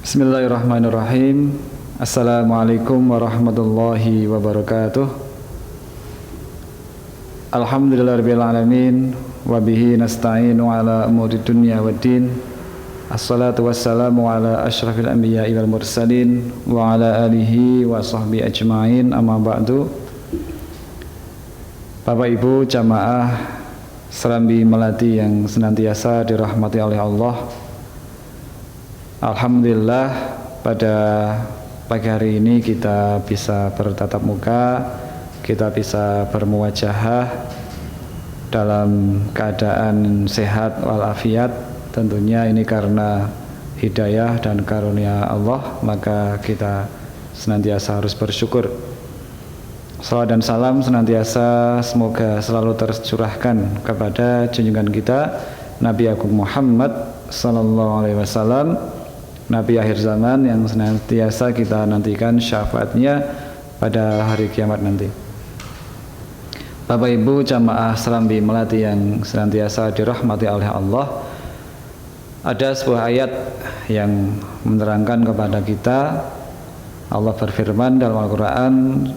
Bismillahirrahmanirrahim. Assalamualaikum warahmatullahi wabarakatuh. Alhamdulillahirabbil alamin wa bihi nasta'inu ala umuri dunya waddin. Assalatu wassalamu ala asyrafil anbiya'i wal mursalin wa ala alihi wa sahbihi ajma'in. Amma ba'du. Bapak Ibu jamaah Serambi Melati yang senantiasa dirahmati oleh Allah. Alhamdulillah pada pagi hari ini kita bisa bertatap muka, kita bisa bermuwajahah dalam keadaan sehat walafiat. Tentunya ini karena hidayah dan karunia Allah, maka kita senantiasa harus bersyukur. Salawat dan salam senantiasa semoga selalu tercurahkan kepada junjungan kita Nabi Agung Muhammad sallallahu alaihi wasallam, Nabi akhir zaman yang senantiasa kita nantikan syafaatnya pada hari kiamat nanti. Bapak Ibu jamaah Serambi Melati yang senantiasa dirahmati oleh Allah, ada sebuah ayat yang menerangkan kepada kita. Allah berfirman dalam Al-Quran,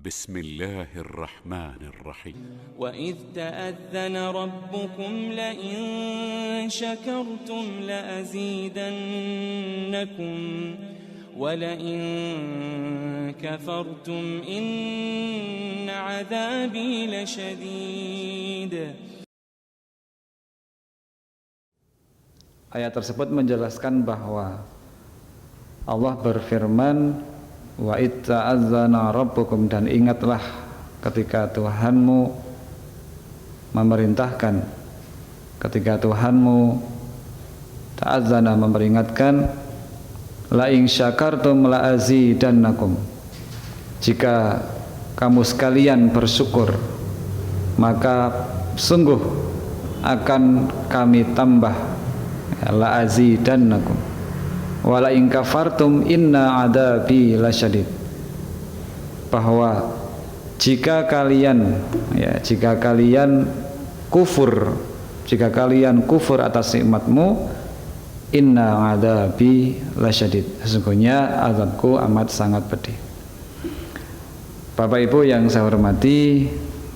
Bismillahirrahmanirrahim. وَإِذْ تَأَذَّنَ رَبُّكُمْ لَئِن شَكَرْتُمْ لَأَزِيدَنَّكُمْ وَلَئِن كَفَرْتُمْ إِنَّ عَذَابِي لَشَدِيدٌ. Ayat tersebut menjelaskan bahwa Allah berfirman, wa itta'adzana rabbukum, dan ingatlah ketika Tuhanmu memerintahkan, ketika Tuhanmu ta'adzana memperingatkan, la in syakartum la azidannakum, jika kamu sekalian bersyukur maka sungguh akan kami tambah, la azidannakum. Wala in kafartum inna adabi lasyadid, bahwa jika kalian kufur atas nikmatmu, inna adabi lasyadid, sesungguhnya azabku amat sangat pedih. Bapak Ibu yang saya hormati,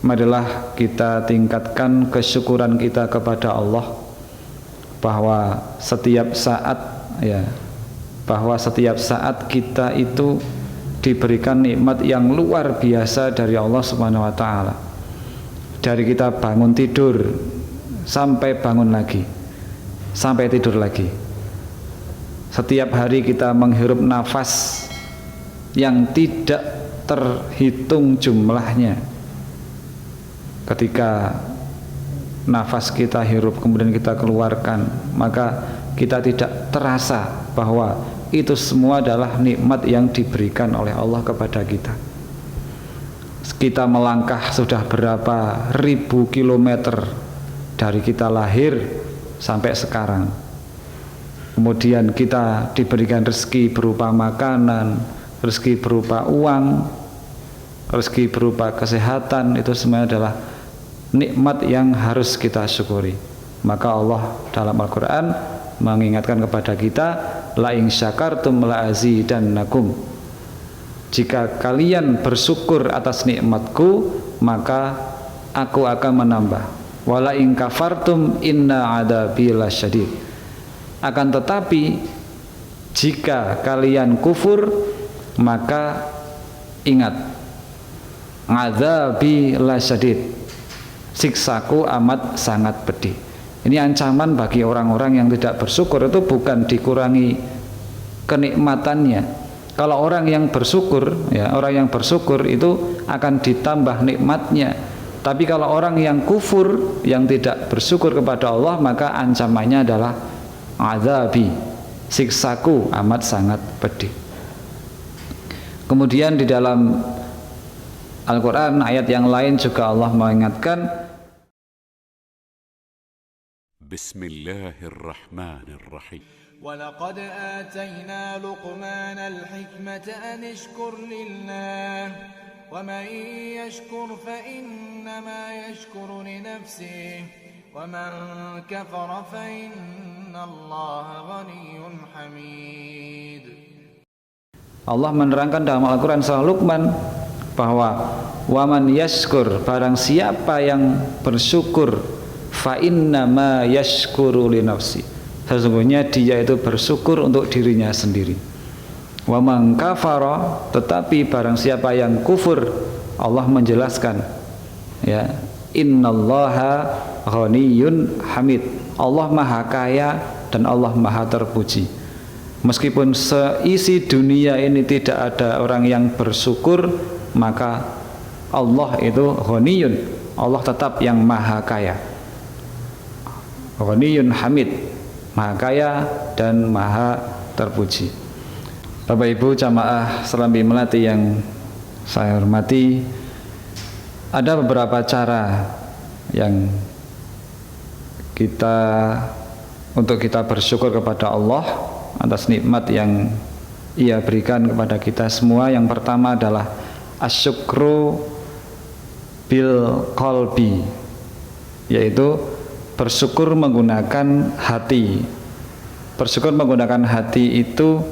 marilah kita tingkatkan kesyukuran kita kepada Allah, bahwa setiap saat kita itu diberikan nikmat yang luar biasa dari Allah Subhanahu wa taala. Dari kita bangun tidur sampai bangun lagi, sampai tidur lagi. Setiap hari kita menghirup nafas yang tidak terhitung jumlahnya. Ketika nafas kita hirup kemudian kita keluarkan, maka kita tidak terasa bahwa itu semua adalah nikmat yang diberikan oleh Allah kepada kita. Kita melangkah sudah berapa ribu kilometer dari kita lahir sampai sekarang. Kemudian kita diberikan rezeki berupa makanan, rezeki berupa uang, rezeki berupa kesehatan. Itu semuanya adalah nikmat yang harus kita syukuri. Maka Allah dalam Al-Quran mengingatkan kepada kita, la in syakartum la azidannakum, jika kalian bersyukur atas nikmatku maka aku akan menambah. Wala in kafartum inna adabi lasyadid, akan tetapi jika kalian kufur maka ingat, azabi lasyadid, siksaku amat sangat pedih. Ini ancaman bagi orang-orang yang tidak bersyukur. Itu bukan dikurangi kenikmatannya. Kalau orang yang bersyukur, orang yang bersyukur itu akan ditambah nikmatnya. Tapi kalau orang yang kufur, yang tidak bersyukur kepada Allah, maka ancamannya adalah azabi, siksaku amat sangat pedih. Kemudian di dalam Al-Quran ayat yang lain juga Allah mengingatkan, Bismillahirrahmanirrahim. وَلَقَدْ آتَيْنَا لُقْمَانَ الْحِكْمَةَ أَنِ اشْكُرْ لِلَّهِ وَمَنْ يَشْكُرْ فَإِنَّمَا يَشْكُرُ لِنَفْسِهِ ومن كفر فإن الله غني حميد. Allah menerangkan dalam Al-Quran surah Luqman bahwa waman yashkur, barang siapa yang bersyukur, fa innama yashkuru li nafsi, sesungguhnya dia itu bersyukur untuk dirinya sendiri. Waman kafara, tetapi barang siapa yang kufur, Allah menjelaskan, ya, innallaha ghaniyun hamid, Allah maha kaya dan Allah maha terpuji. Meskipun seisi dunia ini tidak ada orang yang bersyukur, maka Allah itu ghaniyun, Allah tetap yang maha kaya. Ghaniyun hamid, maha kaya dan maha terpuji. Bapak Ibu jamaah Serambi Melati yang saya hormati, ada beberapa cara yang untuk kita bersyukur kepada Allah atas nikmat yang Ia berikan kepada kita semua. Yang pertama adalah asyukru bil qalbi, yaitu bersyukur menggunakan hati. Bersyukur menggunakan hati itu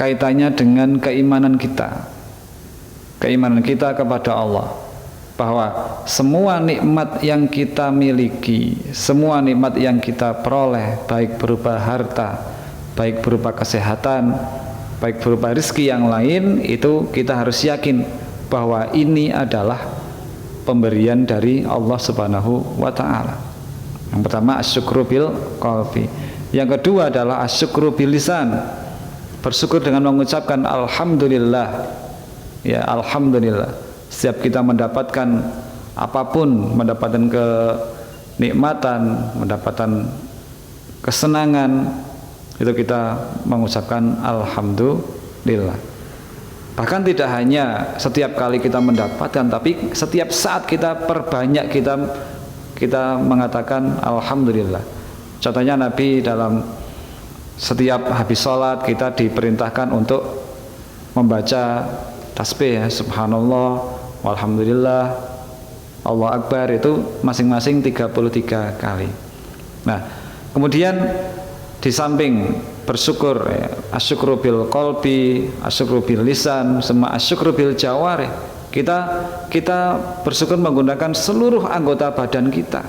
kaitannya dengan keimanan kita kepada Allah, bahwa semua nikmat yang kita miliki, semua nikmat yang kita peroleh, baik berupa harta, baik berupa kesehatan, baik berupa rezeki yang lain, itu kita harus yakin bahwa ini adalah pemberian dari Allah Subhanahu wa ta'ala. Yang pertama asyukru bil qalbi. Yang kedua adalah asyukru bil lisan, bersyukur dengan mengucapkan alhamdulillah. Ya, alhamdulillah. Setiap kita mendapatkan apapun, mendapatkan kenikmatan, mendapatkan kesenangan, itu kita mengucapkan alhamdulillah. Bahkan tidak hanya setiap kali kita mendapatkan, tapi setiap saat kita perbanyak kita mengatakan alhamdulillah. Contohnya Nabi dalam setiap habis sholat kita diperintahkan untuk membaca tasbih, ya, subhanallah, walhamdulillah, Allah akbar, itu masing-masing 33 kali. Nah, kemudian di samping bersyukur, ya, asyukru bil qalbi, asyukru bil lisan, sama asyukru bil jawarih, kita bersyukur menggunakan seluruh anggota badan kita.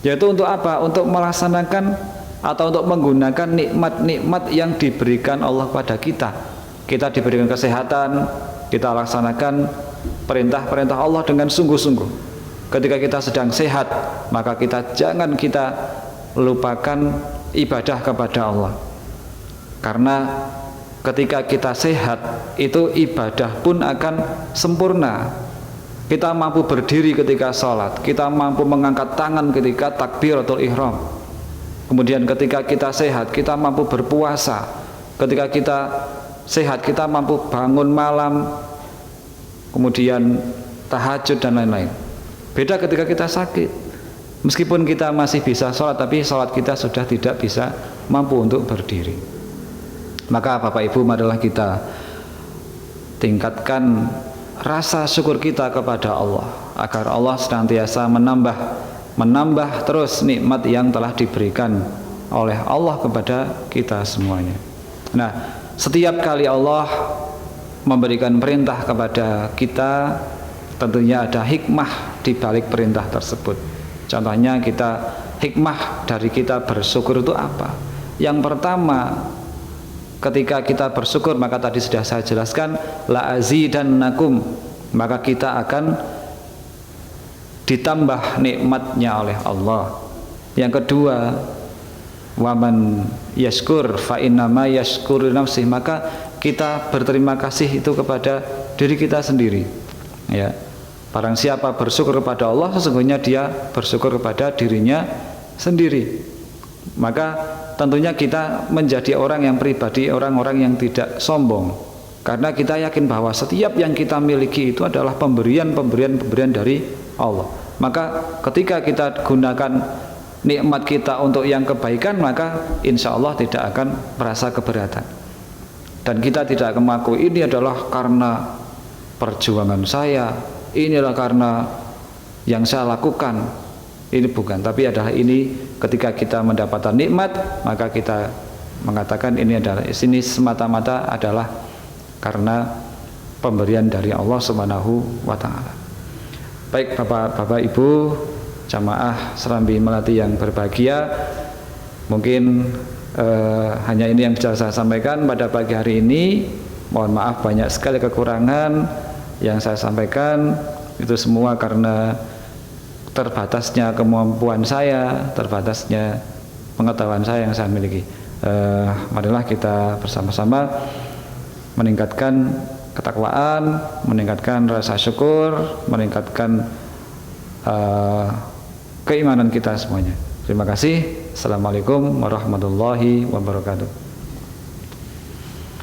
Yaitu untuk apa? Untuk melaksanakan atau untuk menggunakan nikmat-nikmat yang diberikan Allah pada kita. Kita diberikan kesehatan, kita laksanakan perintah-perintah Allah dengan sungguh-sungguh. Ketika kita sedang sehat, maka jangan kita lupakan ibadah kepada Allah. Karena ketika kita sehat, itu ibadah pun akan sempurna. Kita mampu berdiri ketika sholat, kita mampu mengangkat tangan ketika takbiratul ihram. Kemudian ketika kita sehat, kita mampu berpuasa. Ketika kita sehat, kita mampu bangun malam, kemudian tahajud dan lain-lain. Beda ketika kita sakit, meskipun kita masih bisa sholat, tapi sholat kita sudah tidak bisa mampu untuk berdiri. Maka Bapak Ibu, marilah kita tingkatkan rasa syukur kita kepada Allah, agar Allah senantiasa menambah terus nikmat yang telah diberikan oleh Allah kepada kita semuanya. Nah, setiap kali Allah memberikan perintah kepada kita, tentunya ada hikmah di balik perintah tersebut. Contohnya hikmah dari kita bersyukur itu apa? Yang pertama, ketika kita bersyukur, maka tadi sudah saya jelaskan, la azidannakum, maka kita akan ditambah nikmatnya oleh Allah. Yang kedua, waman yashkur fa innama yashkuru nafsih, maka kita berterima kasih itu kepada diri kita sendiri, ya. Barang siapa bersyukur kepada Allah, sesungguhnya dia bersyukur kepada dirinya sendiri. Maka tentunya kita menjadi orang yang pribadi, orang-orang yang tidak sombong, karena kita yakin bahwa setiap yang kita miliki itu adalah pemberian dari Allah. Maka ketika kita gunakan nikmat kita untuk yang kebaikan, maka insya Allah tidak akan merasa keberatan. Dan kita tidak akan mengaku ini adalah karena perjuangan saya, inilah karena yang saya lakukan. Ini bukan, tapi adalah ini ketika kita mendapatkan nikmat, maka kita mengatakan ini adalah sini semata-mata adalah karena pemberian dari Allah Subhanahu wa taala. Baik Bapak Ibu jamaah Serambi Melati yang berbahagia, mungkin hanya ini yang bisa saya sampaikan pada pagi hari ini. Mohon maaf banyak sekali kekurangan yang saya sampaikan, itu semua karena terbatasnya kemampuan saya, terbatasnya pengetahuan saya yang saya miliki. Marilah kita bersama-sama meningkatkan ketakwaan, meningkatkan rasa syukur, meningkatkan keimanan kita semuanya. Terima kasih. Assalamualaikum warahmatullahi wabarakatuh.